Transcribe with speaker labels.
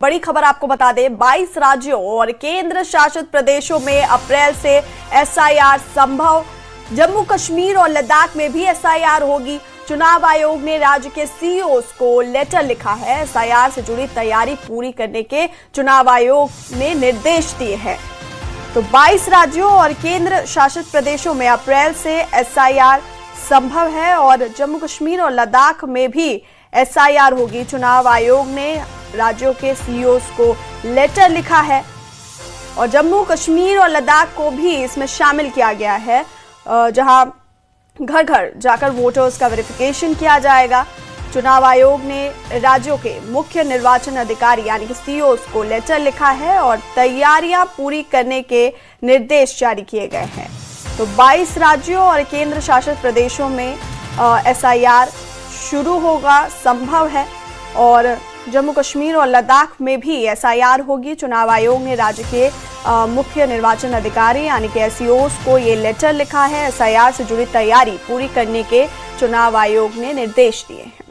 Speaker 1: बड़ी खबर आपको बता दें, 22 राज्यों और केंद्र शासित प्रदेशों में अप्रैल से एसआईआर संभव। जम्मू कश्मीर और लद्दाख में भी एसआईआर होगी। चुनाव आयोग ने राज्य के सीईओज को लेटर लिखा है। एसआईआर से जुड़ी तैयारी पूरी करने के चुनाव आयोग ने निर्देश दिए हैं। तो 22 राज्यों और केंद्र शासित प्रदेशों में अप्रैल से एसआईआर संभव है और जम्मू कश्मीर और लद्दाख में भी एसआईआर होगी। चुनाव आयोग ने राज्यों के सीईओज को लेटर लिखा है और जम्मू कश्मीर और लद्दाख को भी इसमें शामिल किया गया है, जहां घर घर जाकर वोटर्स का वेरिफिकेशन किया जाएगा। चुनाव आयोग ने राज्यों के मुख्य निर्वाचन अधिकारी यानी कि सीईओज को लेटर लिखा है और तैयारियां पूरी करने के निर्देश जारी किए गए हैं। तो 22 राज्यों और केंद्र शासित प्रदेशों में एसआईआर शुरू होगा, संभव है, और जम्मू कश्मीर और लद्दाख में भी एसआईआर होगी। चुनाव आयोग ने राज्य के मुख्य निर्वाचन अधिकारी यानी कि एसईओज को ये लेटर लिखा है। एसआईआर से जुड़ी तैयारी पूरी करने के चुनाव आयोग ने निर्देश दिए हैं।